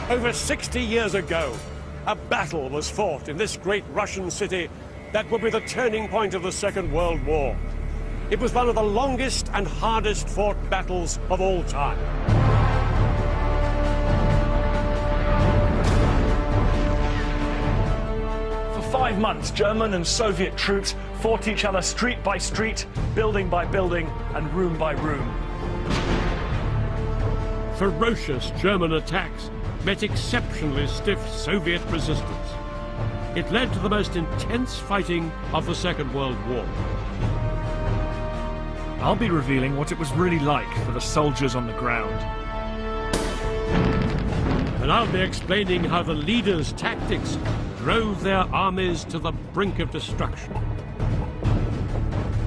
Over 60 years ago, a battle was fought in this great Russian city that would be the turning point of the Second World War. It was one of the longest and hardest fought battles of all time. For 5 months, German and Soviet troops fought each other street by street, building by building, and room by room. Ferocious German attacks met exceptionally stiff Soviet resistance. It led to the most intense fighting of the Second World War. I'll be revealing what it was really like for the soldiers on the ground. And I'll be explaining how the leaders' tactics drove their armies to the brink of destruction.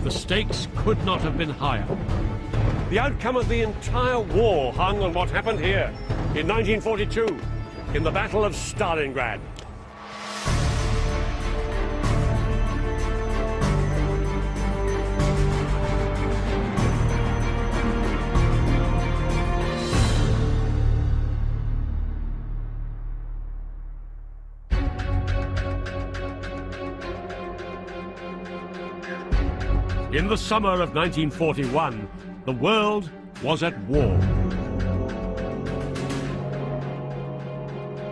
The stakes could not have been higher. The outcome of the entire war hung on what happened here in 1942, in the Battle of Stalingrad. In the summer of 1941, the world was at war.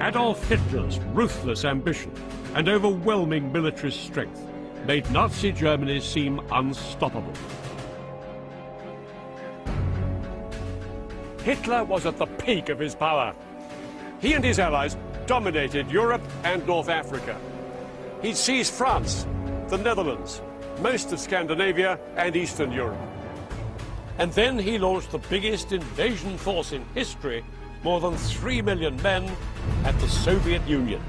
Adolf Hitler's ruthless ambition and overwhelming military strength made Nazi Germany seem unstoppable. Hitler was at the peak of his power. He and his allies dominated Europe and North Africa. He'd seized France, the Netherlands, most of Scandinavia and Eastern Europe. And then he launched the biggest invasion force in history, more than 3 million men, at the Soviet Union.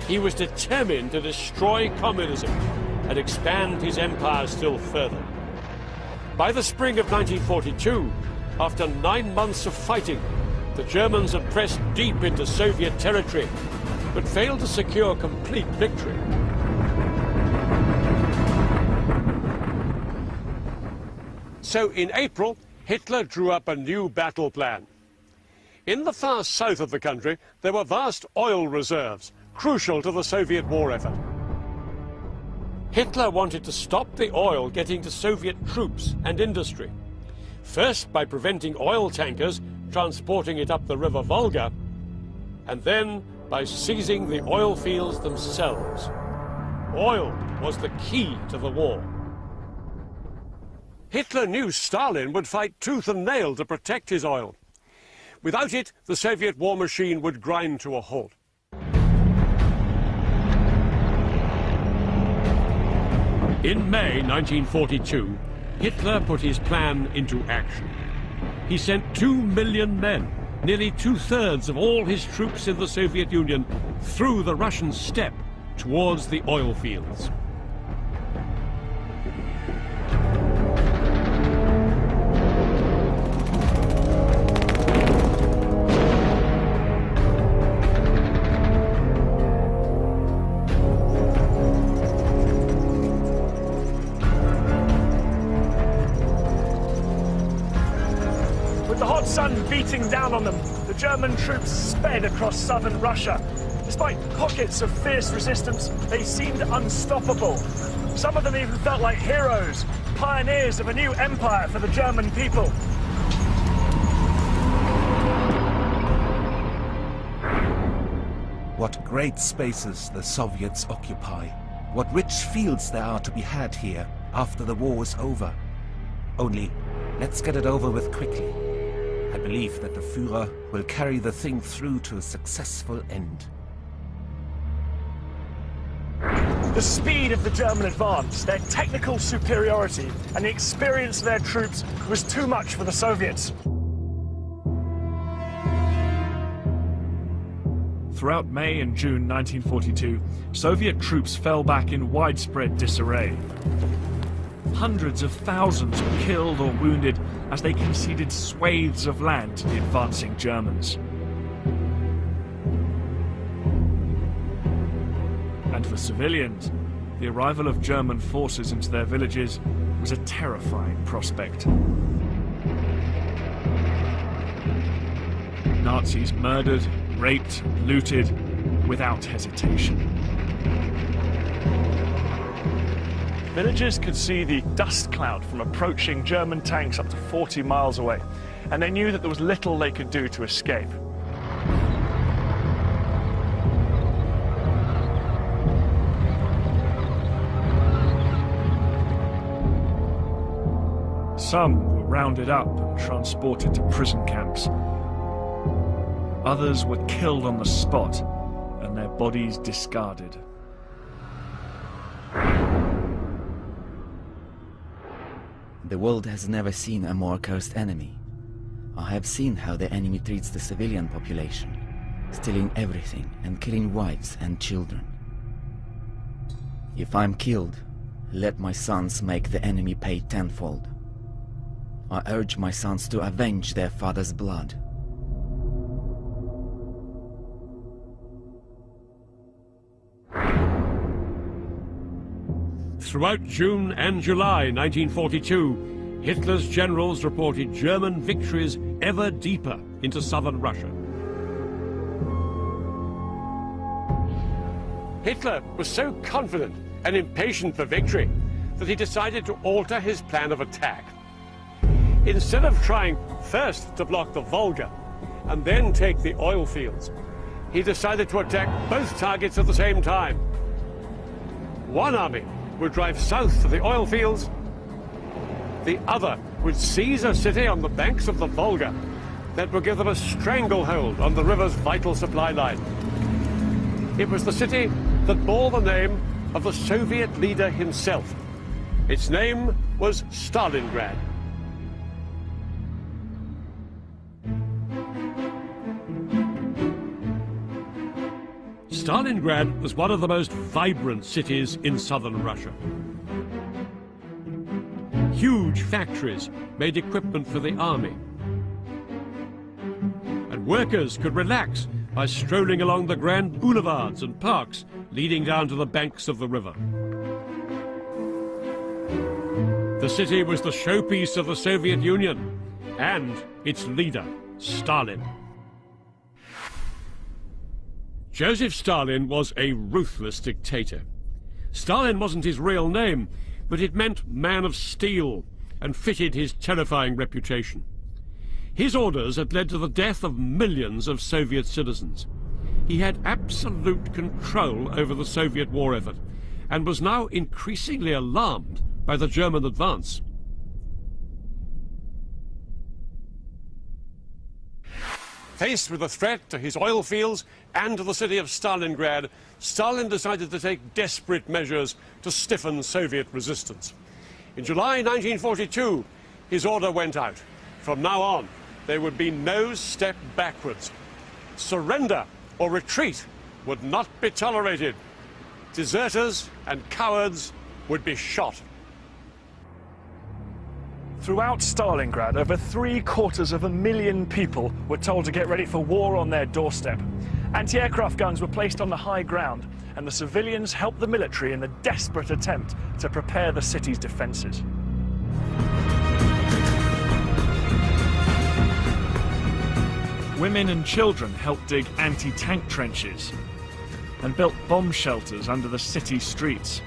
He was determined to destroy communism and expand his empire still further. By the spring of 1942, after 9 months of fighting, the Germans had pressed deep into Soviet territory, but failed to secure complete victory. So in April, Hitler drew up a new battle plan. In the far south of the country, there were vast oil reserves, crucial to the Soviet war effort. Hitler wanted to stop the oil getting to Soviet troops and industry, first by preventing oil tankers transporting it up the river Volga, and then by seizing the oil fields themselves. Oil was the key to the war. Hitler knew Stalin would fight tooth and nail to protect his oil. Without it, the Soviet war machine would grind to a halt. In May 1942, Hitler put his plan into action. He sent 2 million men, nearly 2/3 of all his troops in the Soviet Union, through the Russian steppe towards the oil fields. With the hot sun beating down on them, the German troops sped across southern Russia. Despite pockets of fierce resistance, they seemed unstoppable. Some of them even felt like heroes, pioneers of a new empire for the German people. What great spaces the Soviets occupy. What rich fields there are to be had here after the war is over. Only, let's get it over with quickly. I believe that the Führer will carry the thing through to a successful end. The speed of the German advance, their technical superiority, and the experience of their troops was too much for the Soviets. Throughout May and June 1942, Soviet troops fell back in widespread disarray. Hundreds of thousands were killed or wounded as they conceded swathes of land to the advancing Germans. And for civilians, the arrival of German forces into their villages was a terrifying prospect. Nazis murdered, raped, looted, without hesitation. Villagers could see the dust cloud from approaching German tanks up to 40 miles away, and they knew that there was little they could do to escape. Some were rounded up and transported to prison camps. Others were killed on the spot and their bodies discarded. The world has never seen a more cursed enemy. I have seen how the enemy treats the civilian population, stealing everything and killing wives and children. If I'm killed, let my sons make the enemy pay tenfold. I urge my sons to avenge their father's blood. Throughout June and July 1942, Hitler's generals reported German victories ever deeper into southern Russia. Hitler was so confident and impatient for victory that he decided to alter his plan of attack. Instead of trying first to block the Volga and then take the oil fields, he decided to attack both targets at the same time. One army would drive south to the oil fields, the other would seize a city on the banks of the Volga that would give them a stranglehold on the river's vital supply line. It was the city that bore the name of the Soviet leader himself. Its name was Stalingrad. Stalingrad was one of the most vibrant cities in southern Russia. Huge factories made equipment for the army. And workers could relax by strolling along the grand boulevards and parks leading down to the banks of the river. The city was the showpiece of the Soviet Union and its leader, Stalin. Joseph Stalin was a ruthless dictator. Stalin wasn't his real name, but it meant man of steel and fitted his terrifying reputation. His orders had led to the death of millions of Soviet citizens. He had absolute control over the Soviet war effort and was now increasingly alarmed by the German advance. Faced with a threat to his oil fields and to the city of Stalingrad, Stalin decided to take desperate measures to stiffen Soviet resistance. In July 1942, his order went out. From now on, there would be no step backwards. Surrender or retreat would not be tolerated. Deserters and cowards would be shot. Throughout Stalingrad, over 750,000 people were told to get ready for war on their doorstep. Anti-aircraft guns were placed on the high ground, and the civilians helped the military in the desperate attempt to prepare the city's defences. Women and children helped dig anti-tank trenches and built bomb shelters under the city streets.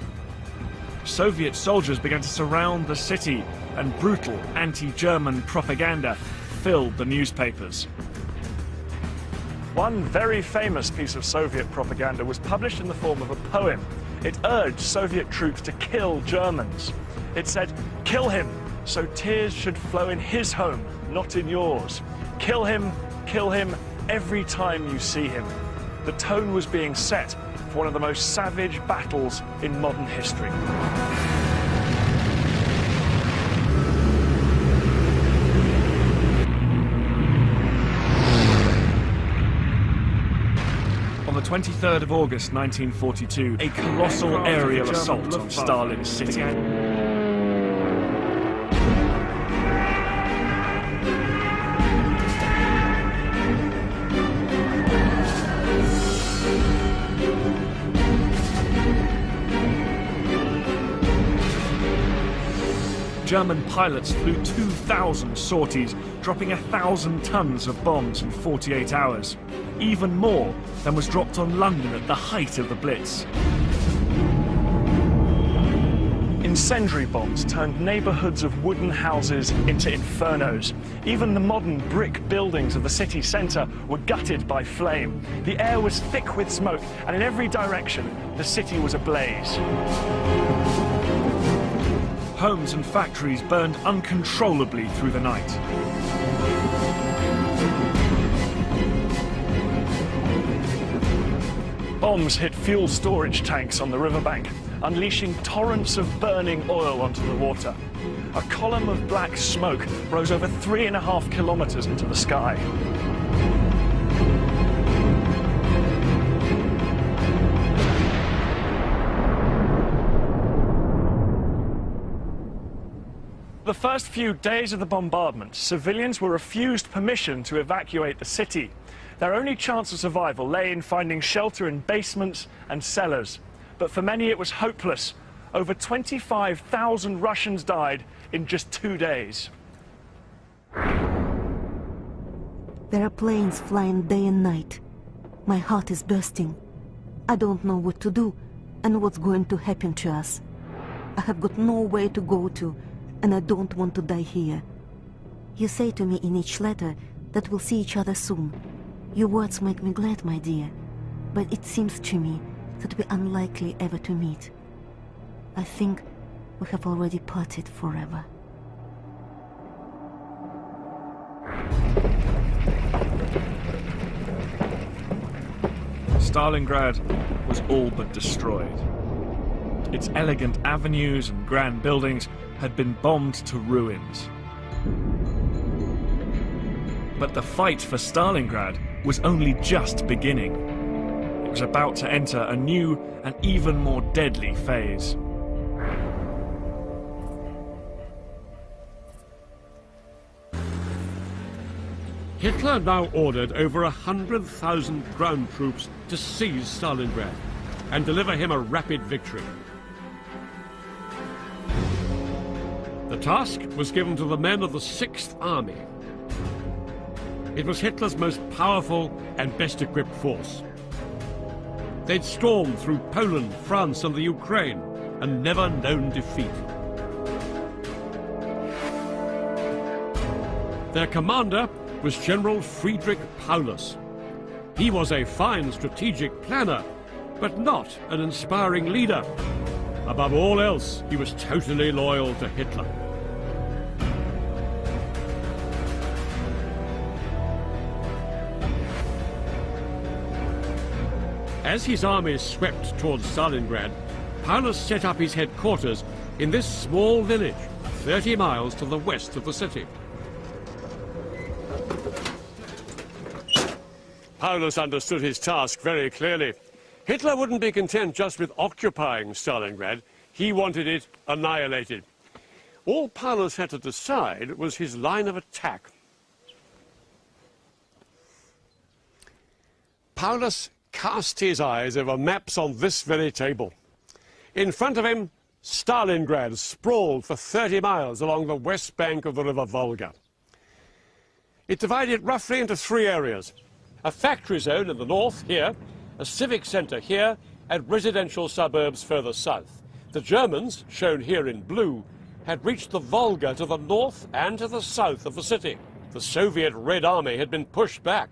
Soviet soldiers began to surround the city, and brutal anti-German propaganda filled the newspapers. One very famous piece of Soviet propaganda was published in the form of a poem. It urged Soviet troops to kill Germans. It said, "Kill him, so tears should flow in his home, not in yours. Kill him, every time you see him." The tone was being set for one of the most savage battles in modern history. On the 23rd of August 1942, a colossal aerial assault on Stalin's city. German pilots flew 2,000 sorties, dropping 1,000 tons of bombs in 48 hours. Even more than was dropped on London at the height of the Blitz. Incendiary bombs turned neighbourhoods of wooden houses into infernos. Even the modern brick buildings of the city centre were gutted by flame. The air was thick with smoke, and in every direction, the city was ablaze. Homes and factories burned uncontrollably through the night. Bombs hit fuel storage tanks on the riverbank, unleashing torrents of burning oil onto the water. A column of black smoke rose over 3.5 kilometers into the sky. The first few days of the bombardment, civilians were refused permission to evacuate the city. Their only chance of survival lay in finding shelter in basements and cellars. But for many it was hopeless. Over 25,000 Russians died in just 2 days. There are planes flying day and night. My heart is bursting. I don't know what to do and what's going to happen to us. I have got nowhere to go to, and I don't want to die here. You say to me in each letter that we'll see each other soon. Your words make me glad, my dear, but it seems to me that we're unlikely ever to meet. I think we have already parted forever. Stalingrad was all but destroyed. Its elegant avenues and grand buildings had been bombed to ruins. But the fight for Stalingrad was only just beginning. It was about to enter a new and even more deadly phase. Hitler now ordered over 100,000 ground troops to seize Stalingrad and deliver him a rapid victory. The task was given to the men of the 6th Army. It was Hitler's most powerful and best equipped force. They'd stormed through Poland, France and the Ukraine and never known defeat. Their commander was General Friedrich Paulus. He was a fine strategic planner, but not an inspiring leader. Above all else, he was totally loyal to Hitler. As his armies swept towards Stalingrad, Paulus set up his headquarters in this small village, 30 miles to the west of the city. Paulus understood his task very clearly. Hitler wouldn't be content just with occupying Stalingrad. He wanted it annihilated. All Paulus had to decide was his line of attack. Paulus cast his eyes over maps on this very table. In front of him, Stalingrad sprawled for 30 miles along the west bank of the river Volga. It divided roughly into 3 areas. A factory zone in the north here, a civic centre here, and residential suburbs further south. The Germans, shown here in blue, had reached the Volga to the north and to the south of the city. The Soviet Red Army had been pushed back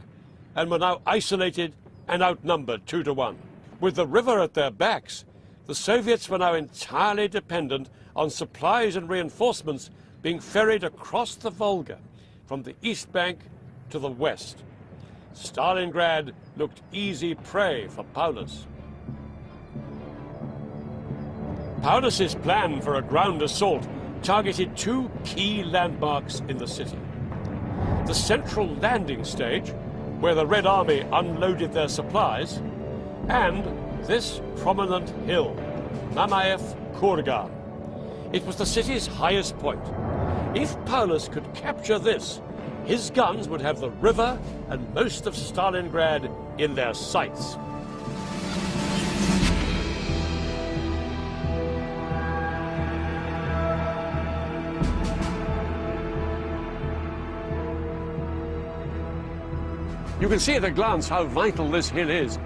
and were now isolated and outnumbered 2 to 1. With the river at their backs, the Soviets were now entirely dependent on supplies and reinforcements being ferried across the Volga from the east bank to the west. Stalingrad looked easy prey for Paulus. Paulus's plan for a ground assault targeted 2 key landmarks in the city. The central landing stage, where the Red Army unloaded their supplies, and this prominent hill, Mamayev Kurgan. It was the city's highest point. If Paulus could capture this, his guns would have the river and most of Stalingrad in their sights. You can see at a glance how vital this hill is.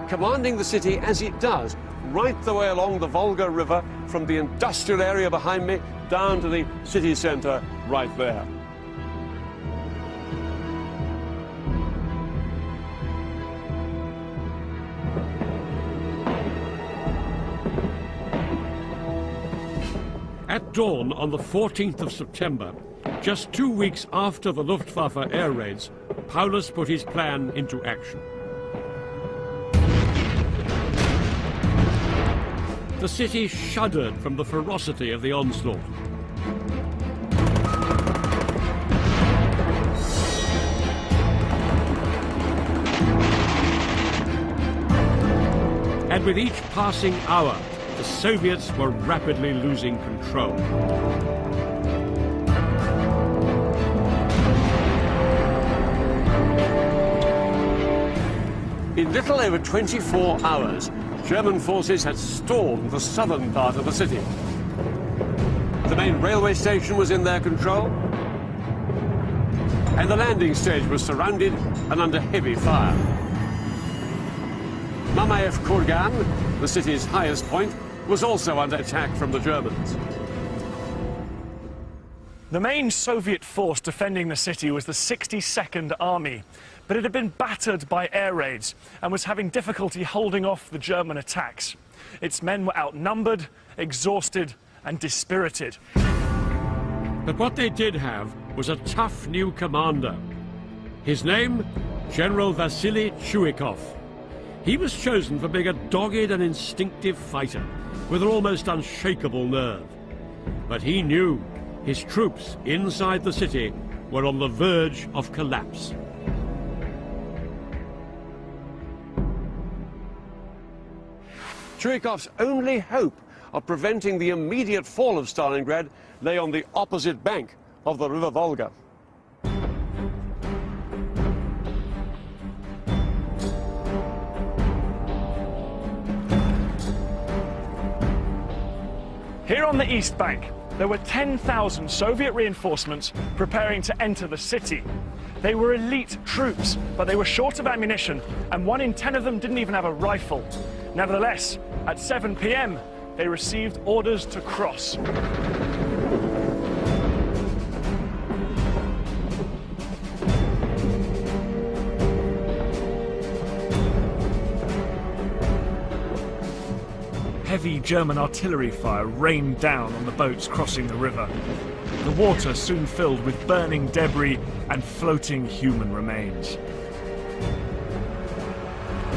Commanding the city as it does, right the way along the Volga River, from the industrial area behind me down to the city centre right there. At dawn on the 14th of September, just 2 weeks after the Luftwaffe air raids, Paulus put his plan into action. The city shuddered from the ferocity of the onslaught. And with each passing hour, the Soviets were rapidly losing control. In little over 24 hours, German forces had stormed the southern part of the city. The main railway station was in their control, and the landing stage was surrounded and under heavy fire. Mamayev Kurgan, the city's highest point, was also under attack from the Germans. The main Soviet force defending the city was the 62nd Army, but it had been battered by air raids and was having difficulty holding off the German attacks. Its men were outnumbered, exhausted, and dispirited. But what they did have was a tough new commander. His name, General Vasily Chuikov. He was chosen for being a dogged and instinctive fighter with an almost unshakable nerve. But he knew his troops inside the city were on the verge of collapse. Chuikov's only hope of preventing the immediate fall of Stalingrad lay on the opposite bank of the River Volga. Here on the east bank, there were 10,000 Soviet reinforcements preparing to enter the city. They were elite troops, but they were short of ammunition, and 1 in 10 of them didn't even have a rifle. Nevertheless, at 7 p.m., they received orders to cross. Heavy German artillery fire rained down on the boats crossing the river. The water soon filled with burning debris and floating human remains.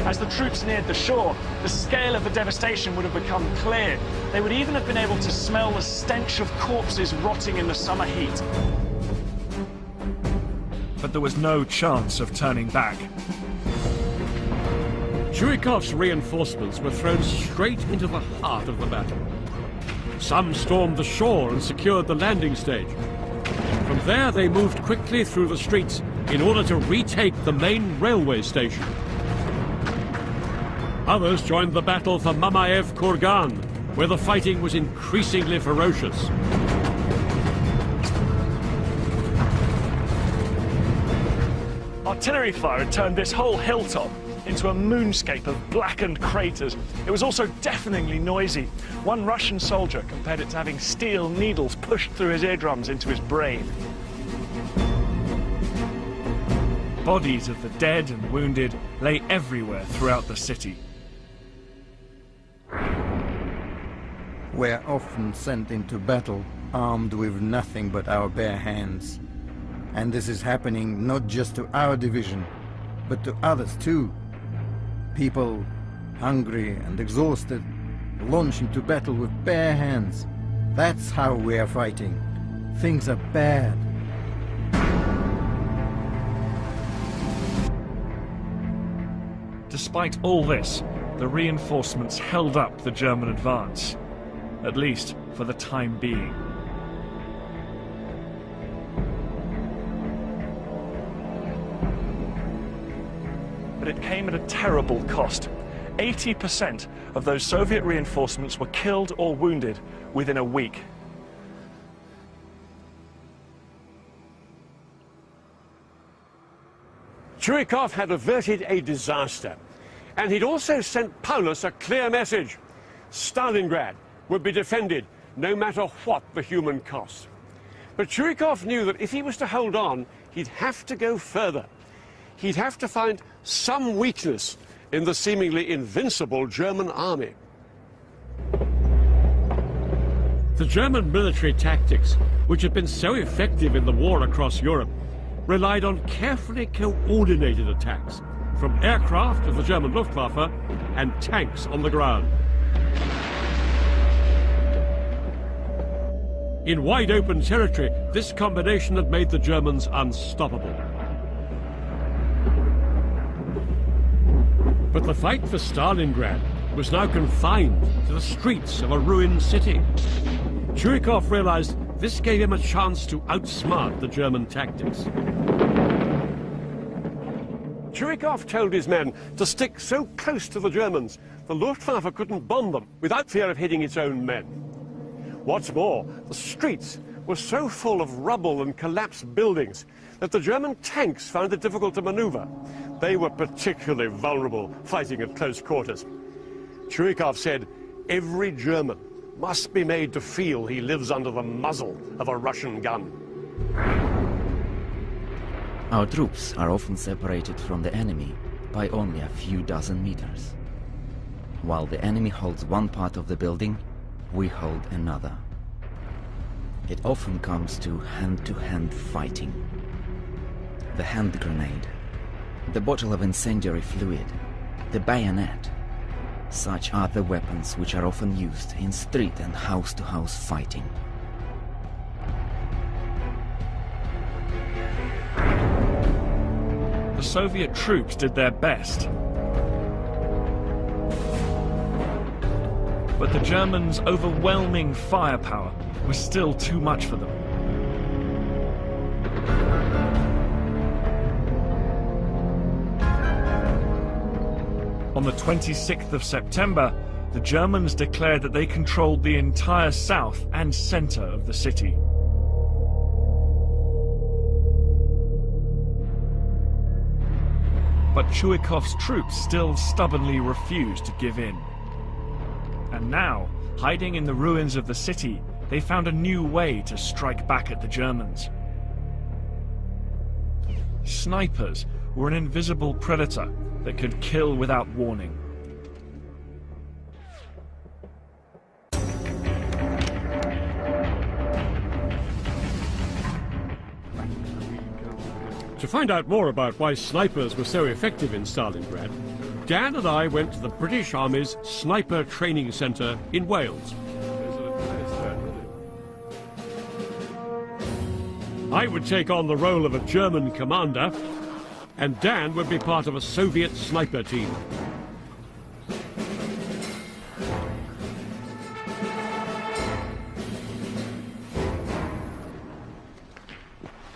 As the troops neared the shore, the scale of the devastation would have become clear. They would even have been able to smell the stench of corpses rotting in the summer heat. But there was no chance of turning back. Chuikov's reinforcements were thrown straight into the heart of the battle. Some stormed the shore and secured the landing stage. From there, they moved quickly through the streets in order to retake the main railway station. Others joined the battle for Mamayev Kurgan, where the fighting was increasingly ferocious. Artillery fire had turned this whole hilltop into a moonscape of blackened craters. It was also deafeningly noisy. One Russian soldier compared it to having steel needles pushed through his eardrums into his brain. Bodies of the dead and wounded lay everywhere throughout the city. We're often sent into battle armed with nothing but our bare hands. And this is happening not just to our division, but to others too. People, hungry and exhausted, launch into battle with bare hands. That's how we are fighting. Things are bad. Despite all this, the reinforcements held up the German advance, at least for the time being. But it came at a terrible cost. 80% of those Soviet reinforcements were killed or wounded within a week. Churikov had averted a disaster, and he'd also sent Paulus a clear message. Stalingrad would be defended no matter what the human cost. But Churikov knew that if he was to hold on, he'd have to go further. He'd have to find some weakness in the seemingly invincible German army. The German military tactics, which had been so effective in the war across Europe, relied on carefully coordinated attacks from aircraft of the German Luftwaffe and tanks on the ground. In wide open territory, this combination had made the Germans unstoppable. But the fight for Stalingrad was now confined to the streets of a ruined city. Churikov realized this gave him a chance to outsmart the German tactics. Churikov told his men to stick so close to the Germans, the Luftwaffe couldn't bomb them without fear of hitting its own men. What's more, the streets were so full of rubble and collapsed buildings that the German tanks found it difficult to maneuver. They were particularly vulnerable fighting at close quarters. Churikov said, every German must be made to feel he lives under the muzzle of a Russian gun. Our troops are often separated from the enemy by only a few dozen meters. While the enemy holds one part of the building, we hold another. It often comes to hand-to-hand fighting. The hand grenade, the bottle of incendiary fluid, the bayonet. Such are the weapons which are often used in street and house-to-house fighting. The Soviet troops did their best. But the Germans' overwhelming firepower was still too much for them. On the 26th of September, the Germans declared that they controlled the entire south and center of the city. But Churikov's troops still stubbornly refused to give in. And now, hiding in the ruins of the city, they found a new way to strike back at the Germans. Snipers were an invisible predator that could kill without warning. To find out more about why snipers were so effective in Stalingrad, Dan and I went to the British Army's Sniper Training Centre in Wales. I would take on the role of a German commander, and Dan would be part of a Soviet sniper team.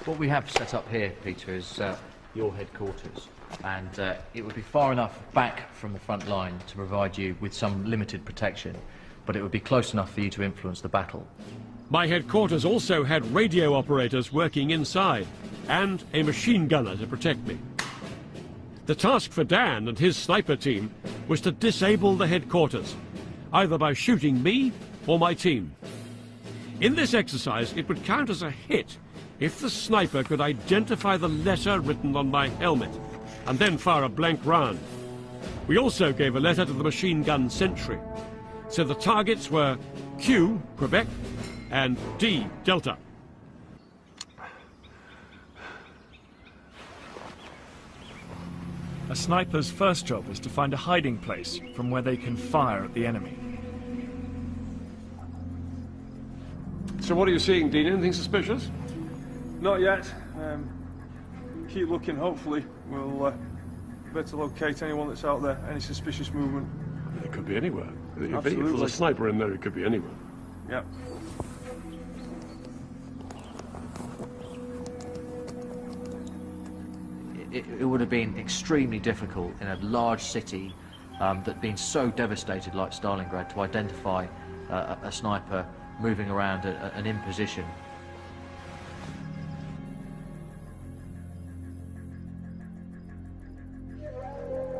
What we have set up here, Peter, is your headquarters, and it would be far enough back from the front line to provide you with some limited protection, but it would be close enough for you to influence the battle. My headquarters also had radio operators working inside, and a machine gunner to protect me. The task for Dan and his sniper team was to disable the headquarters, either by shooting me or my team. In this exercise, it would count as a hit if the sniper could identify the letter written on my helmet, and then fire a blank round. We also gave a letter to the machine gun sentry, so the targets were Q, Quebec, and D, Delta. A sniper's first job is to find a hiding place from where they can fire at the enemy. So what are you seeing, Dean? Anything suspicious? Not yet. Keep looking, hopefully we'll be able to locate anyone that's out there, any suspicious movement. It could be anywhere. If Absolutely. there's a sniper in there, it could be anywhere. Yep. It would have been extremely difficult in a large city that'd been so devastated like Stalingrad to identify a sniper moving around and in position.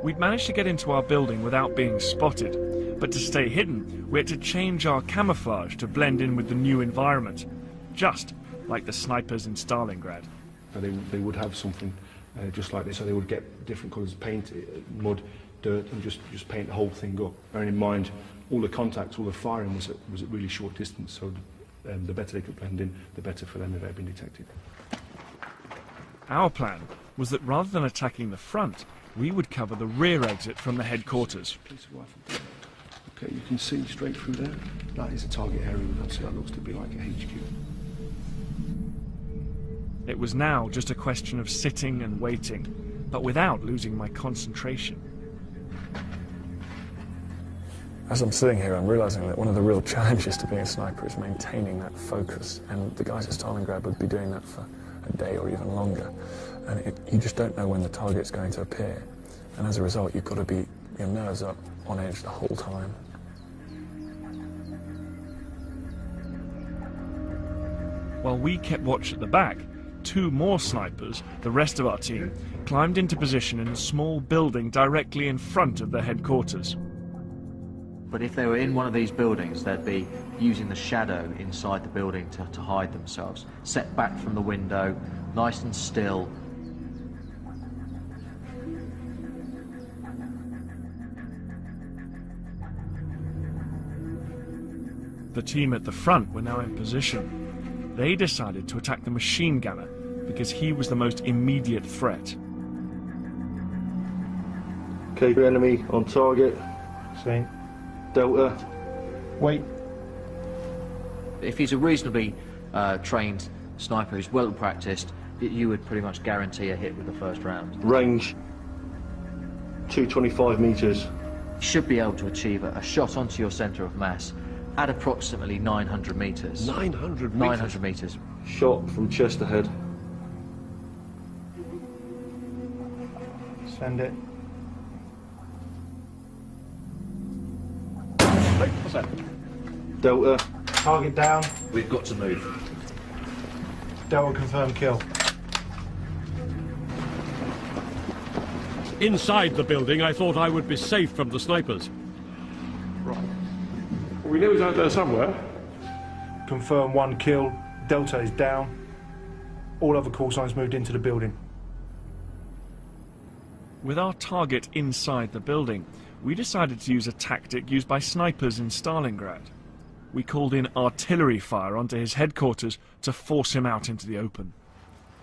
We'd managed to get into our building without being spotted, but to stay hidden, we had to change our camouflage to blend in with the new environment, just like the snipers in Stalingrad. They would have something just like this, so they would get different colours of paint, mud, dirt, and just paint the whole thing up. Bearing in mind, all the contacts, all the firing was at really short distance, so the better they could blend in, the better for them if they had been detected. Our plan was that rather than attacking the front, we would cover the rear exit from the headquarters. Okay, you can see straight through there. That is a target area. That looks to be like a HQ. It was now just a question of sitting and waiting, but without losing my concentration. As I'm sitting here, I'm realizing that one of the real challenges to being a sniper is maintaining that focus, and the guys at Stalingrad would be doing that for a day or even longer. And you just don't know when the target's going to appear. And as a result, you've got to be, your nerves up on edge the whole time. While we kept watch at the back, 2 more snipers, the rest of our team, climbed into position in a small building directly in front of the headquarters. But if they were in one of these buildings, they'd be using the shadow inside the building to hide themselves, set back from the window, nice and still. The team at the front were now in position. They decided to attack the machine gunner because he was the most immediate threat. Okay, enemy on target. Same. Delta. Wait. If he's a reasonably trained sniper who's well practiced, you would pretty much guarantee a hit with the first round. Range 225 metres. You should be able to achieve a shot onto your centre of mass at approximately 900 metres. 900 metres? 900 metres. Shot from chest ahead. Send it. What's that? Delta. Target down. We've got to move. Delta confirm kill. Inside the building, I thought I would be safe from the snipers. Right. We knew he was out there somewhere. Confirm 1 kill. Delta is down. All other call signs moved into the building. With our target inside the building, we decided to use a tactic used by snipers in Stalingrad. We called in artillery fire onto his headquarters to force him out into the open.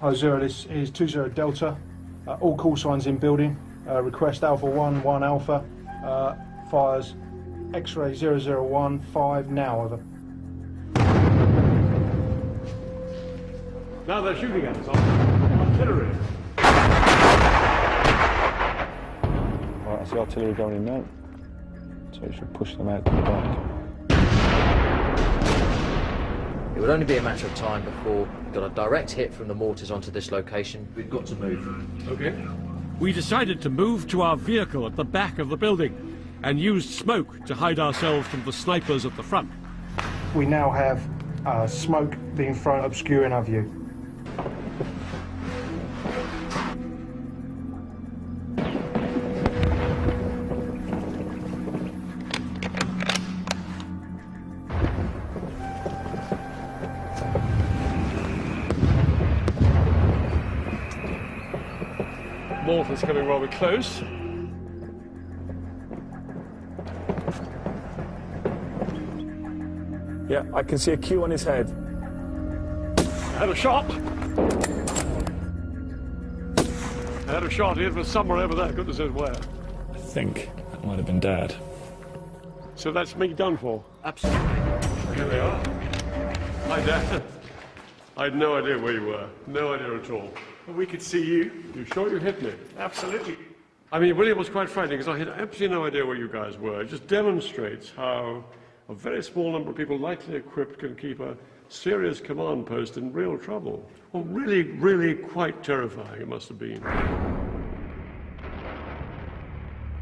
Hi Zero, this is 20 Delta. All call signs in building. Request Alpha 1, 1 Alpha. Fires X-ray 001, 5 now, over. Now they're shooting at us. Artillery. Right, I see artillery going in now. So it should push them out to the back. It would only be a matter of time before we got a direct hit from the mortars onto this location. We've got to move. Okay. We decided to move to our vehicle at the back of the building and used smoke to hide ourselves from the snipers at the front. We now have smoke being thrown obscuring our view. Mortar's coming rather close. Yeah, I can see a Q on his head. I had a shot. I had a shot. It was somewhere over there. Goodness knows where. I think that might have been Dad. So that's me done for. Absolutely. Here they are. Hi, Dad. I had no idea where you were. No idea at all. We could see you. You sure you hit me? Absolutely. I mean, William was quite frightening because I had absolutely no idea where you guys were. It just demonstrates how a very small number of people lightly equipped can keep a serious command post in real trouble. Well, really, really quite terrifying it must have been.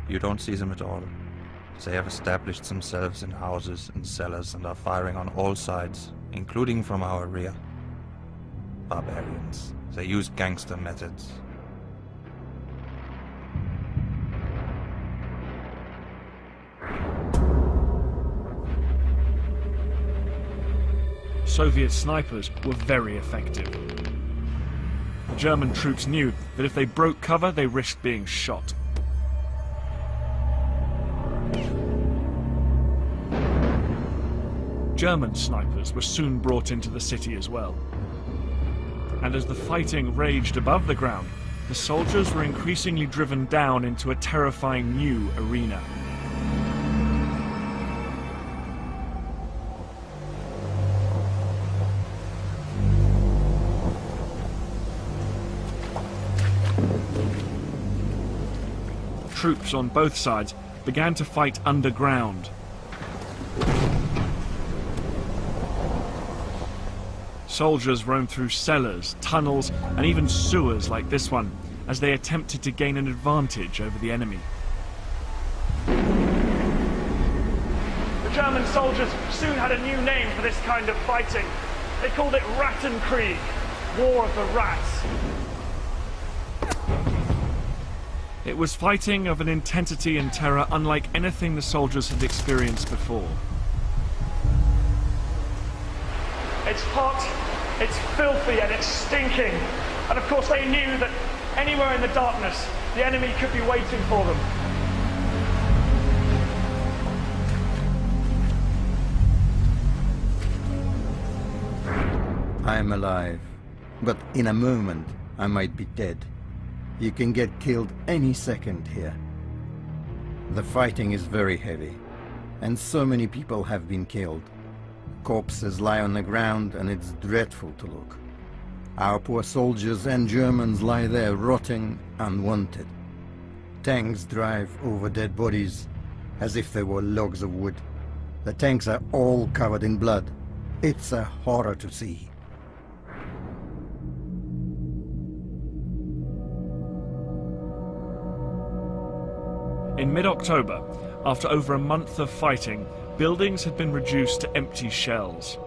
You don't see them at all. They have established themselves in houses and cellars and are firing on all sides, including from our rear. Barbarians. They use gangster methods. Soviet snipers were very effective. The German troops knew that if they broke cover, they risked being shot. German snipers were soon brought into the city as well. And as the fighting raged above the ground, the soldiers were increasingly driven down into a terrifying new arena. Troops on both sides began to fight underground. Soldiers roamed through cellars, tunnels, and even sewers like this one, as they attempted to gain an advantage over the enemy. The German soldiers soon had a new name for this kind of fighting. They called it Rattenkrieg, War of the Rats. It was fighting of an intensity and terror unlike anything the soldiers had experienced before. It's hot, it's filthy, and it's stinking. And of course they knew that anywhere in the darkness, the enemy could be waiting for them. I am alive, but in a moment I might be dead. You can get killed any second here. The fighting is very heavy, and so many people have been killed. Corpses lie on the ground, and it's dreadful to look. Our poor soldiers and Germans lie there rotting unwanted. Tanks drive over dead bodies as if they were logs of wood. The tanks are all covered in blood. It's a horror to see. In mid-October, after over a month of fighting, buildings had been reduced to empty shells.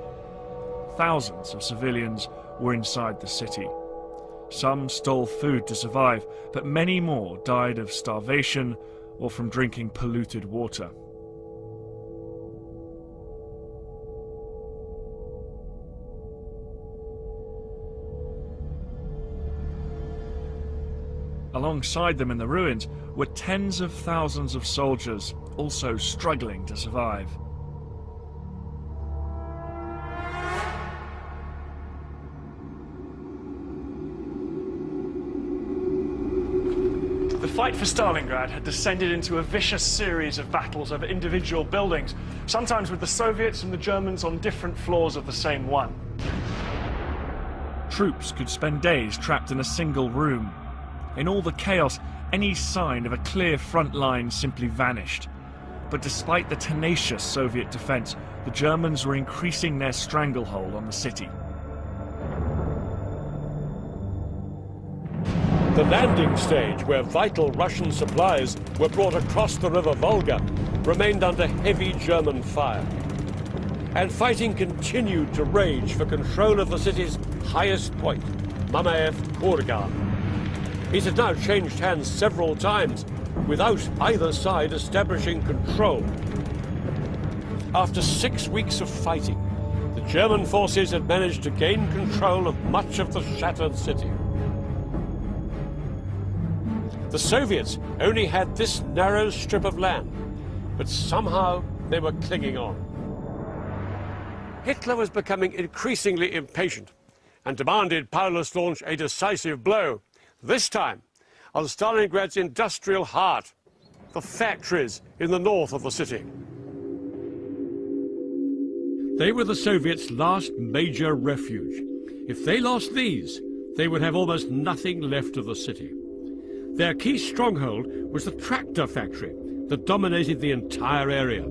Thousands of civilians were inside the city. Some stole food to survive, but many more died of starvation or from drinking polluted water. Alongside them in the ruins were tens of thousands of soldiers, also struggling to survive. The fight for Stalingrad had descended into a vicious series of battles over individual buildings, sometimes with the Soviets and the Germans on different floors of the same one. Troops could spend days trapped in a single room. In all the chaos, any sign of a clear front line simply vanished. But despite the tenacious Soviet defense, the Germans were increasing their stranglehold on the city. The landing stage, where vital Russian supplies were brought across the river Volga, remained under heavy German fire. And fighting continued to rage for control of the city's highest point, Mamayev Kurgan. It had now changed hands several times, without either side establishing control. After 6 weeks of fighting, the German forces had managed to gain control of much of the shattered city. The Soviets only had this narrow strip of land, but somehow they were clinging on. Hitler was becoming increasingly impatient and demanded Paulus launch a decisive blow, this time on Stalingrad's industrial heart, the factories in the north of the city. They were the Soviets' last major refuge. If they lost these, they would have almost nothing left of the city. Their key stronghold was the tractor factory that dominated the entire area.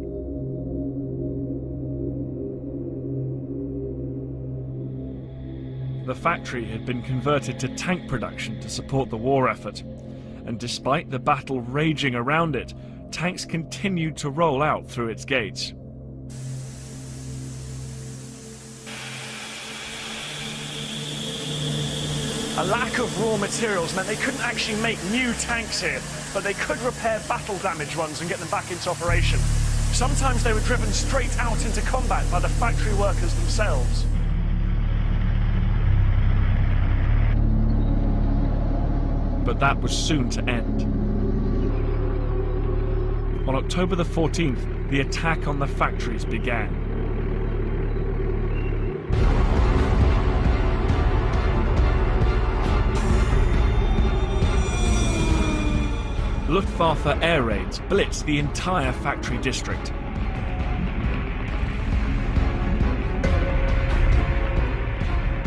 The factory had been converted to tank production to support the war effort, and despite the battle raging around it, tanks continued to roll out through its gates. A lack of raw materials meant they couldn't actually make new tanks here, but they could repair battle-damaged ones and get them back into operation. Sometimes they were driven straight out into combat by the factory workers themselves. But that was soon to end. On October the 14th, the attack on the factories began. Luftwaffe air raids blitzed the entire factory district.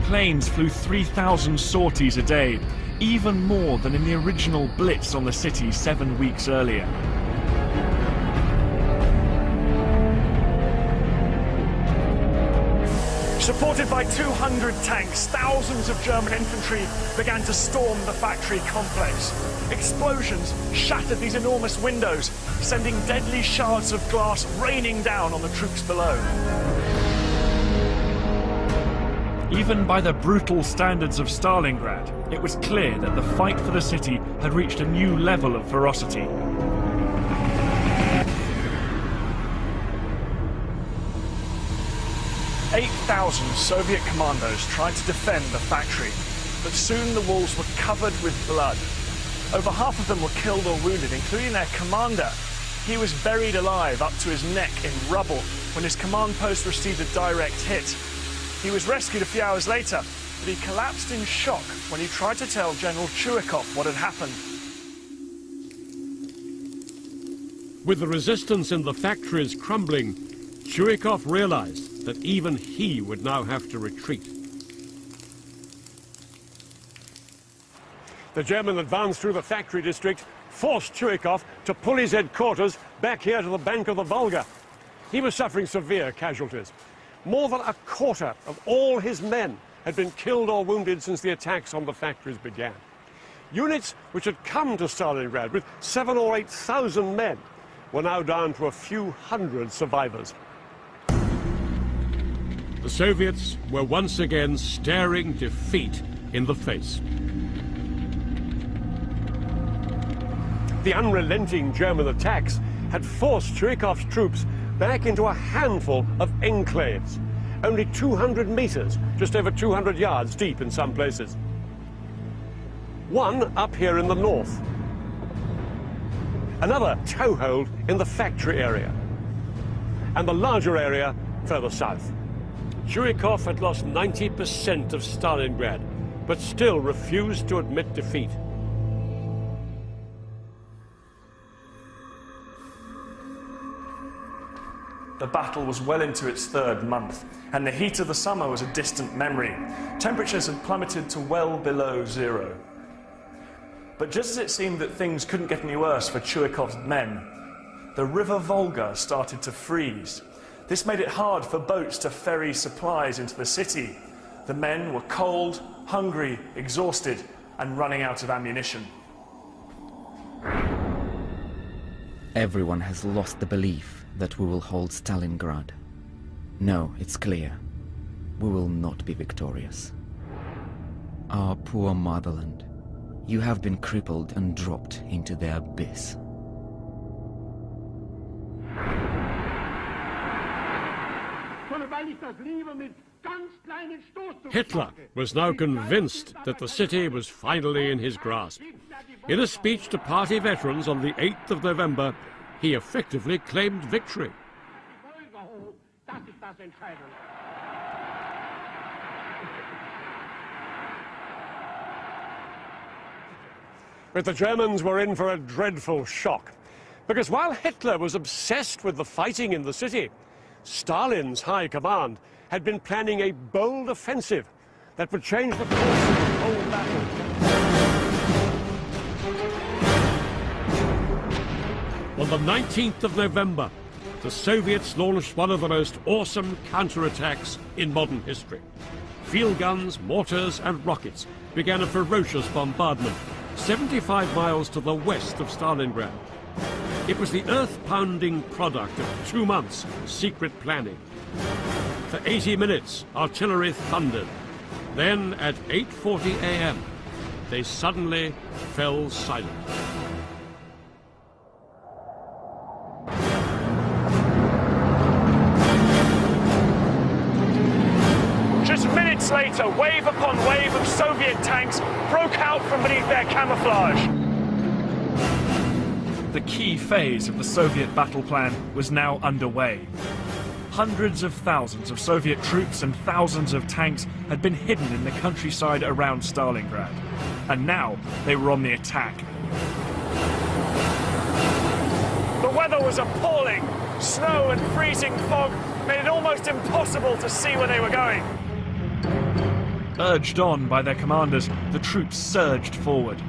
Planes flew 3,000 sorties a day, even more than in the original blitz on the city 7 weeks earlier. Supported by 200 tanks, thousands of German infantry began to storm the factory complex. Explosions shattered these enormous windows, sending deadly shards of glass raining down on the troops below. Even by the brutal standards of Stalingrad, it was clear that the fight for the city had reached a new level of ferocity. "8,000 Soviet commandos tried to defend the factory, but soon the walls were covered with blood. Over half of them were killed or wounded, including their commander. He was buried alive up to his neck in rubble when his command post received a direct hit. He was rescued a few hours later, but he collapsed in shock when he tried to tell General Chuikov what had happened. With the resistance in the factories crumbling, Chuikov realized that even he would now have to retreat. The German advance through the factory district forced Chuikov to pull his headquarters back here to the bank of the Volga. He was suffering severe casualties. More than a quarter of all his men had been killed or wounded since the attacks on the factories began. Units which had come to Stalingrad with 7,000 or 8,000 men were now down to a few hundred survivors. The Soviets were once again staring defeat in the face. The unrelenting German attacks had forced Chuikov's troops back into a handful of enclaves, only 200 meters, just over 200 yards deep in some places. One up here in the north. Another toehold in the factory area. And the larger area further south. Chuikov had lost 90% of Stalingrad, but still refused to admit defeat. The battle was well into its third month, and the heat of the summer was a distant memory. Temperatures had plummeted to well below zero. But just as it seemed that things couldn't get any worse for Chuikov's men, the river Volga started to freeze. This made it hard for boats to ferry supplies into the city. The men were cold, hungry, exhausted, and running out of ammunition. Everyone has lost the belief that we will hold Stalingrad. No, it's clear. We will not be victorious. Our poor motherland. You have been crippled and dropped into the abyss. Hitler was now convinced that the city was finally in his grasp. In a speech to party veterans on the 8th of November, he effectively claimed victory. But the Germans were in for a dreadful shock, because while Hitler was obsessed with the fighting in the city, Stalin's high command had been planning a bold offensive that would change the course of the whole battle. On the 19th of November, the Soviets launched one of the most awesome counterattacks in modern history. Field guns, mortars and rockets began a ferocious bombardment 75 miles to the west of Stalingrad. It was the earth-pounding product of 2 months' secret planning. For 80 minutes, artillery thundered. Then, at 8:40 a.m., they suddenly fell silent. Just minutes minutes later, wave upon wave of Soviet tanks broke out from beneath their camouflage. The key phase of the Soviet battle plan was now underway. Hundreds of thousands of Soviet troops and thousands of tanks had been hidden in the countryside around Stalingrad, and now they were on the attack. The weather was appalling. Snow and freezing fog made it almost impossible to see where they were going. Urged on by their commanders, the troops surged forward.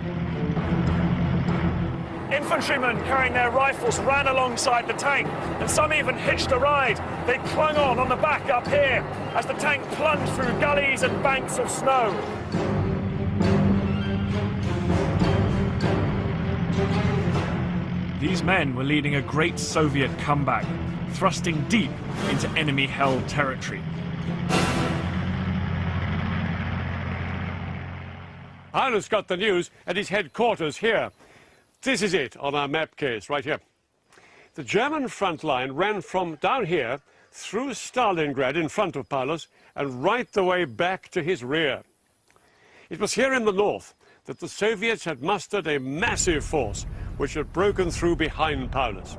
Infantrymen carrying their rifles ran alongside the tank, and some even hitched a ride. They clung on the back up here, as the tank plunged through gullies and banks of snow. These men were leading a great Soviet comeback, thrusting deep into enemy-held territory. Paulus got the news at his headquarters here. This is it on our map case, right here. The German front line ran from down here through Stalingrad in front of Paulus and right the way back to his rear. It was here in the north that the Soviets had mustered a massive force which had broken through behind Paulus.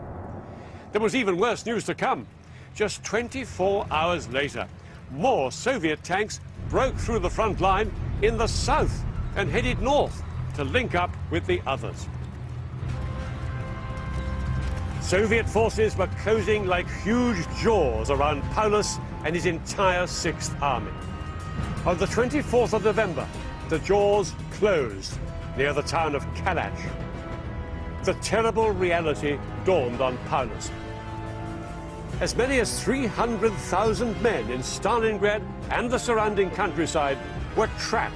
There was even worse news to come. Just 24 hours later, more Soviet tanks broke through the front line in the south and headed north to link up with the others. Soviet forces were closing like huge jaws around Paulus and his entire 6th Army. On the 24th of November, the jaws closed near the town of Kalach. The terrible reality dawned on Paulus. As many as 300,000 men in Stalingrad and the surrounding countryside were trapped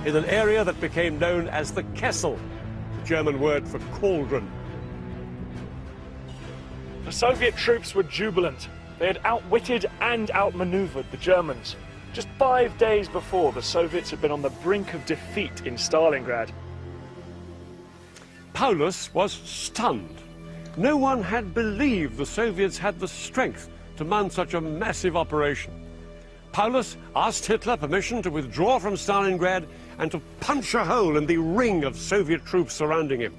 in an area that became known as the Kessel, the German word for cauldron. The Soviet troops were jubilant. They had outwitted and outmaneuvered the Germans. Just 5 days before, the Soviets had been on the brink of defeat in Stalingrad. Paulus was stunned. No one had believed the Soviets had the strength to mount such a massive operation. Paulus asked Hitler permission to withdraw from Stalingrad and to punch a hole in the ring of Soviet troops surrounding him.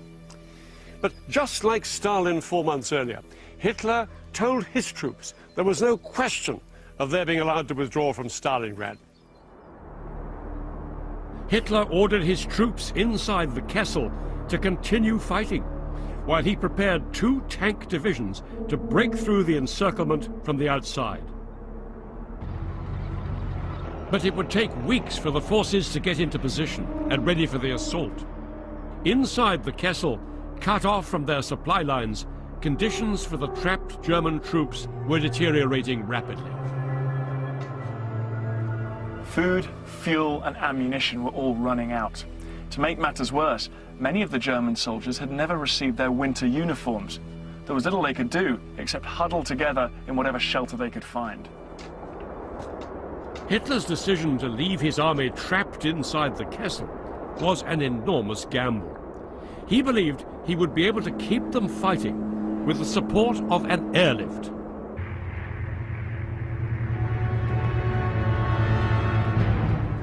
But just like Stalin 4 months earlier, Hitler told his troops there was no question of their being allowed to withdraw from Stalingrad. Hitler ordered his troops inside the Kessel to continue fighting, while he prepared 2 tank divisions to break through the encirclement from the outside. But it would take weeks for the forces to get into position and ready for the assault. Inside the Kessel, cut off from their supply lines, conditions for the trapped German troops were deteriorating rapidly. Food, fuel and ammunition were all running out. To make matters worse, many of the German soldiers had never received their winter uniforms. There was little they could do except huddle together in whatever shelter they could find. Hitler's decision to leave his army trapped inside the Kessel was an enormous gamble. He believed he would be able to keep them fighting with the support of an airlift.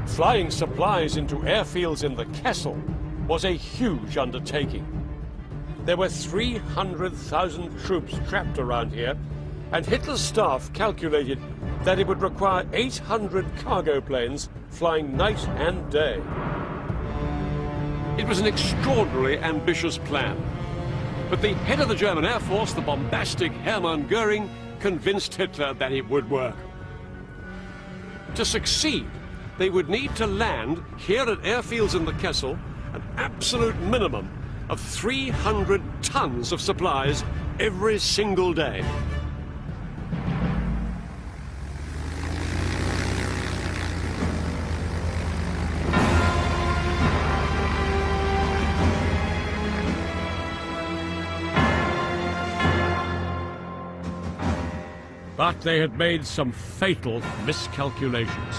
Flying supplies into airfields in the Kessel was a huge undertaking. There were 300,000 troops trapped around here, and Hitler's staff calculated that it would require 800 cargo planes flying night and day. It was an extraordinarily ambitious plan, but the head of the German Air Force, the bombastic Hermann Göring, convinced Hitler that it would work. To succeed, they would need to land here at airfields in the Kessel an absolute minimum of 300 tons of supplies every single day. But they had made some fatal miscalculations.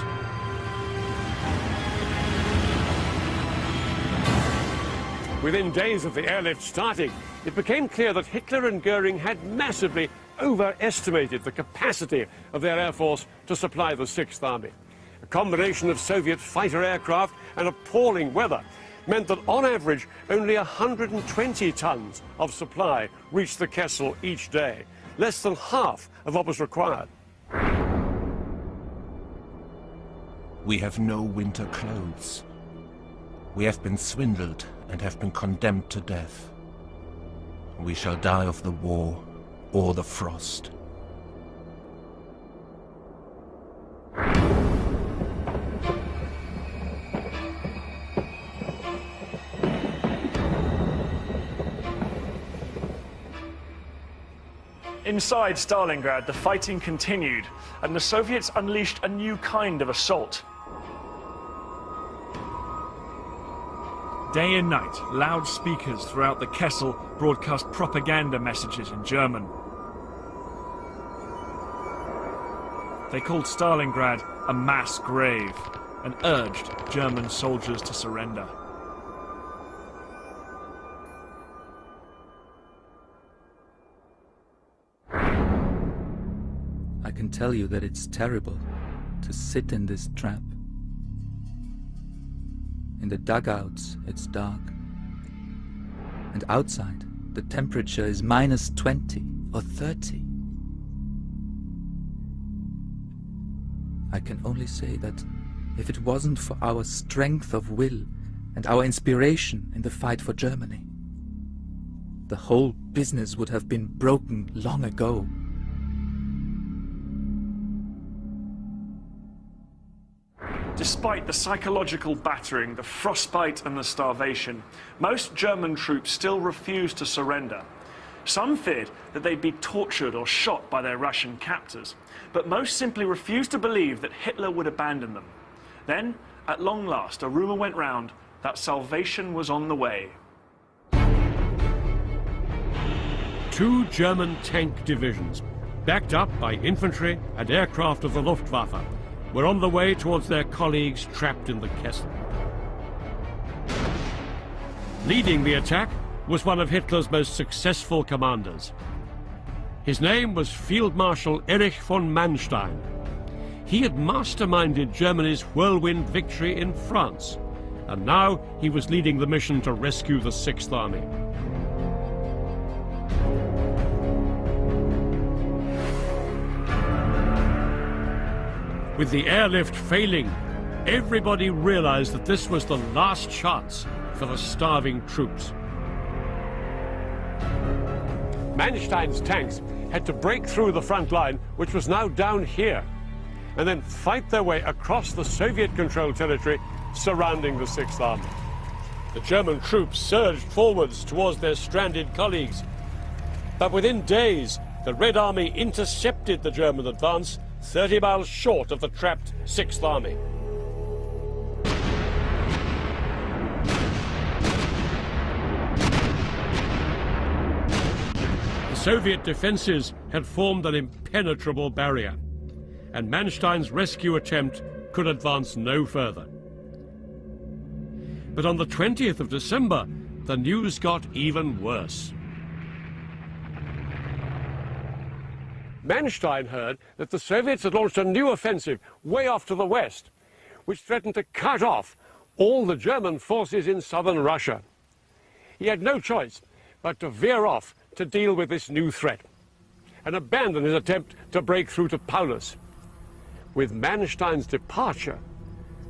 Within days of the airlift starting, it became clear that Hitler and Göring had massively overestimated the capacity of their air force to supply the 6th Army. A combination of Soviet fighter aircraft and appalling weather meant that on average only 120 tons of supply reached the Kessel each day, less than half of what was required. We have no winter clothes. We have been swindled and have been condemned to death. We shall die of the war or the frost. Inside Stalingrad, the fighting continued, and the Soviets unleashed a new kind of assault. Day and night, loudspeakers throughout the Kessel broadcast propaganda messages in German. They called Stalingrad a mass grave and urged German soldiers to surrender. I can tell you that it's terrible to sit in this trap. In the dugouts, it's dark. And outside, the temperature is -20 or 30. I can only say that if it wasn't for our strength of will and our inspiration in the fight for Germany, the whole business would have been broken long ago. Despite the psychological battering, the frostbite and the starvation, most German troops still refused to surrender. Some feared that they'd be tortured or shot by their Russian captors, but most simply refused to believe that Hitler would abandon them. Then, at long last, a rumor went round that salvation was on the way. 2 German tank divisions, backed up by infantry and aircraft of the Luftwaffe, were on the way towards their colleagues trapped in the Kessel. Leading the attack was one of Hitler's most successful commanders. His name was Field Marshal Erich von Manstein. He had masterminded Germany's whirlwind victory in France, and now he was leading the mission to rescue the Sixth Army. With the airlift failing, everybody realized that this was the last chance for the starving troops. Manstein's tanks had to break through the front line, which was now down here, and then fight their way across the Soviet-controlled territory surrounding the Sixth Army. The German troops surged forwards towards their stranded colleagues, but within days, the Red Army intercepted the German advance 30 miles short of the trapped Sixth Army. The Soviet defenses had formed an impenetrable barrier, and Manstein's rescue attempt could advance no further. But on the 20th of December, the news got even worse. Manstein heard that the Soviets had launched a new offensive way off to the west, which threatened to cut off all the German forces in southern Russia. He had no choice but to veer off to deal with this new threat and abandon his attempt to break through to Paulus. With Manstein's departure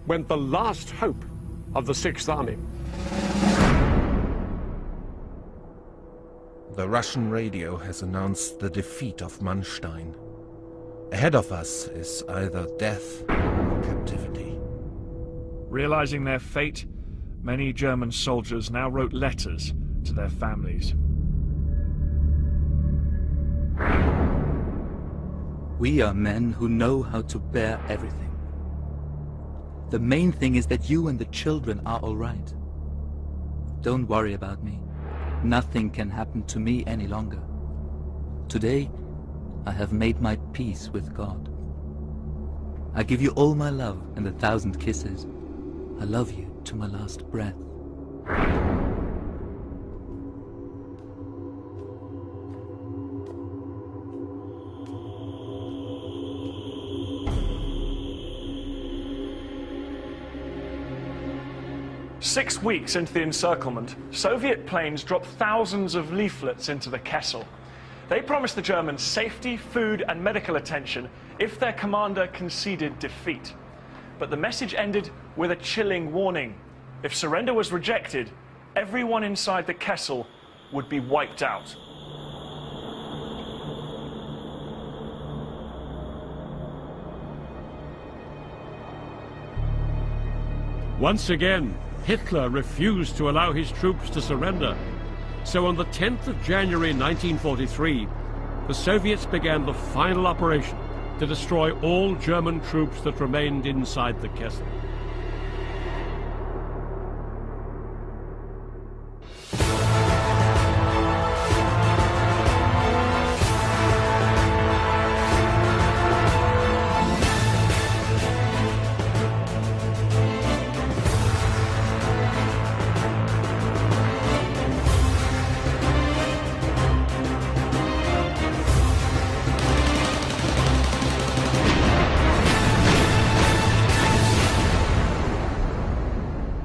went the last hope of the Sixth Army. The Russian radio has announced the defeat of Manstein. Ahead of us is either death or captivity. Realizing their fate, many German soldiers now wrote letters to their families. We are men who know how to bear everything. The main thing is that you and the children are all right. Don't worry about me. Nothing can happen to me any longer. Today, I have made my peace with God. I give you all my love and 1,000 kisses. I love you to my last breath. 6 weeks into the encirclement, Soviet planes dropped thousands of leaflets into the Kessel. They promised the Germans safety, food and medical attention if their commander conceded defeat. But the message ended with a chilling warning. If surrender was rejected, everyone inside the Kessel would be wiped out. Once again, Hitler refused to allow his troops to surrender. So on the 10th of January 1943, the Soviets began the final operation to destroy all German troops that remained inside the Kessel.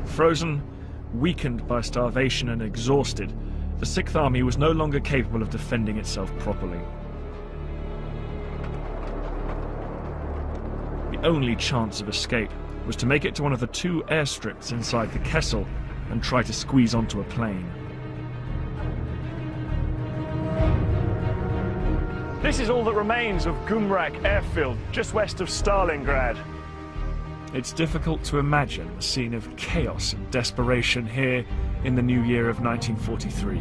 Frozen, weakened by starvation and exhausted, the Sixth Army was no longer capable of defending itself properly. The only chance of escape was to make it to one of the 2 airstrips inside the Kessel and try to squeeze onto a plane. This is all that remains of Gumrak airfield, just west of Stalingrad. It's difficult to imagine a scene of chaos and desperation here in the new year of 1943.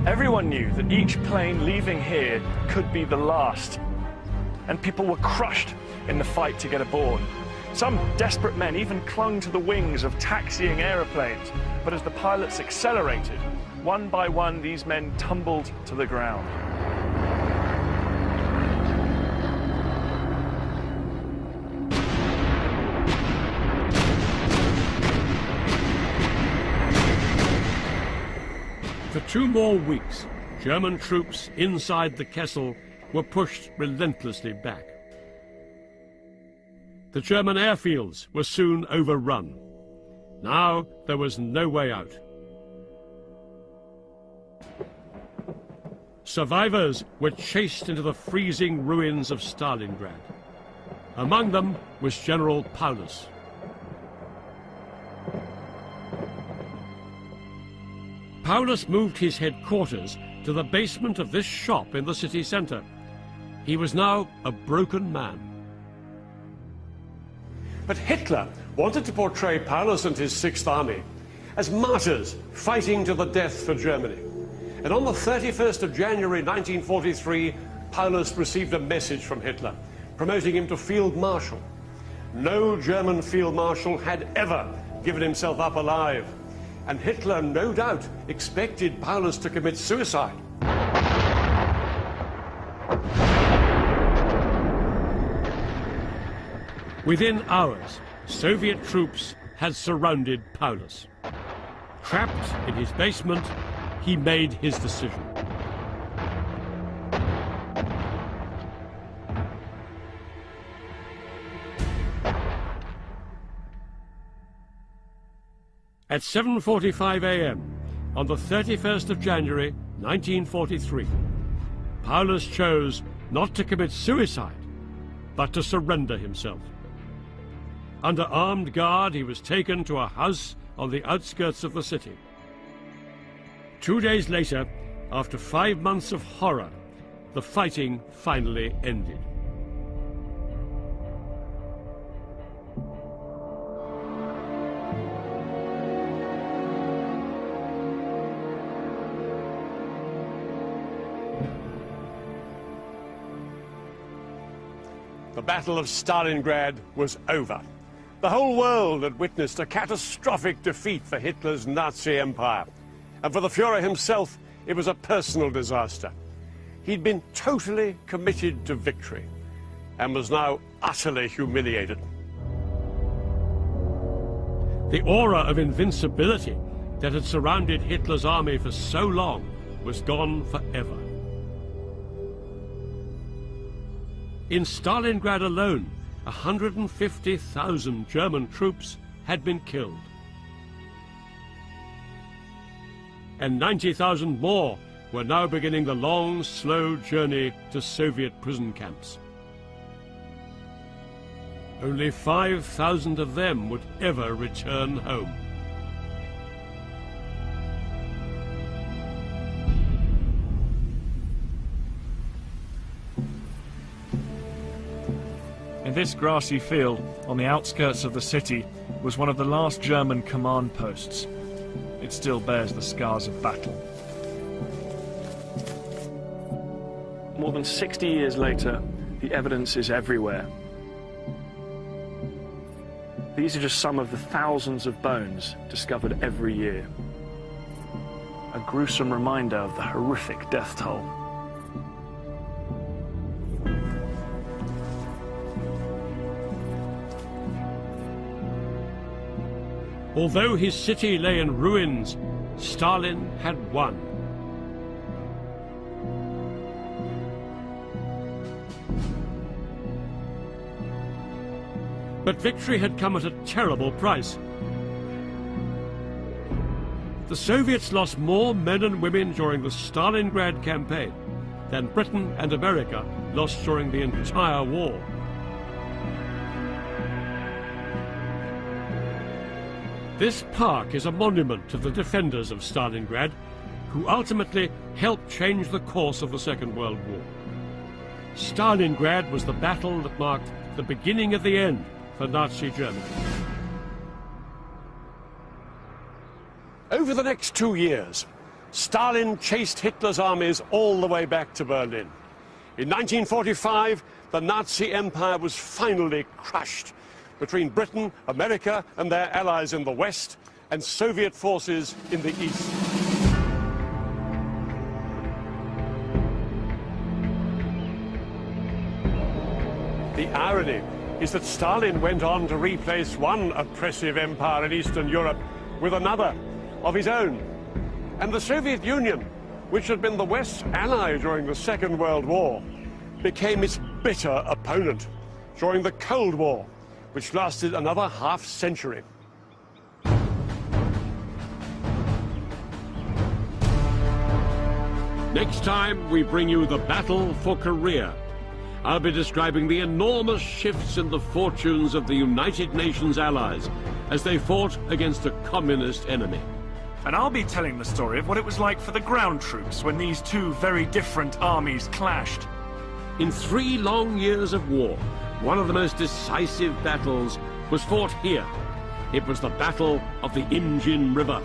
Everyone knew that each plane leaving here could be the last, and people were crushed in the fight to get aboard. Some desperate men even clung to the wings of taxiing aeroplanes, but as the pilots accelerated, one by one these men tumbled to the ground. For 2 more weeks, German troops inside the Kessel were pushed relentlessly back. The German airfields were soon overrun. Now there was no way out. Survivors were chased into the freezing ruins of Stalingrad. Among them was General Paulus. Paulus moved his headquarters to the basement of this shop in the city center. He was now a broken man. But Hitler wanted to portray Paulus and his Sixth Army as martyrs fighting to the death for Germany. And on the 31st of January 1943, Paulus received a message from Hitler promoting him to Field Marshal. No German Field Marshal had ever given himself up alive. And Hitler, no doubt, expected Paulus to commit suicide. Within hours, Soviet troops had surrounded Paulus. Trapped in his basement, he made his decision. At 7:45 a.m. on the 31st of January 1943, Paulus chose not to commit suicide, but to surrender himself. Under armed guard, he was taken to a house on the outskirts of the city. 2 days later, after 5 months of horror, the fighting finally ended. The Battle of Stalingrad was over. The whole world had witnessed a catastrophic defeat for Hitler's Nazi empire. And for the Führer himself, it was a personal disaster. He'd been totally committed to victory and was now utterly humiliated. The aura of invincibility that had surrounded Hitler's army for so long was gone forever. In Stalingrad alone, 150,000 German troops had been killed. And 90,000 more were now beginning the long, slow journey to Soviet prison camps. Only 5,000 of them would ever return home. In this grassy field, on the outskirts of the city, was one of the last German command posts. It still bears the scars of battle. More than 60 years later, the evidence is everywhere. These are just some of the thousands of bones discovered every year. A gruesome reminder of the horrific death toll. Although his city lay in ruins, Stalin had won. But victory had come at a terrible price. The Soviets lost more men and women during the Stalingrad campaign than Britain and America lost during the entire war. This park is a monument to the defenders of Stalingrad, who ultimately helped change the course of the Second World War. Stalingrad was the battle that marked the beginning of the end for Nazi Germany. Over the next 2 years, Stalin chased Hitler's armies all the way back to Berlin. In 1945, the Nazi Empire was finally crushed between Britain, America and their allies in the West, and Soviet forces in the East. The irony is that Stalin went on to replace one oppressive empire in Eastern Europe with another of his own. And the Soviet Union, which had been the West's ally during the Second World War, became its bitter opponent during the Cold War, which lasted another half-century. Next time, we bring you the battle for Korea. I'll be describing the enormous shifts in the fortunes of the United Nations allies as they fought against a communist enemy. And I'll be telling the story of what it was like for the ground troops when these two very different armies clashed. In 3 long years of war, one of the most decisive battles was fought here. It was the Battle of the Imjin River.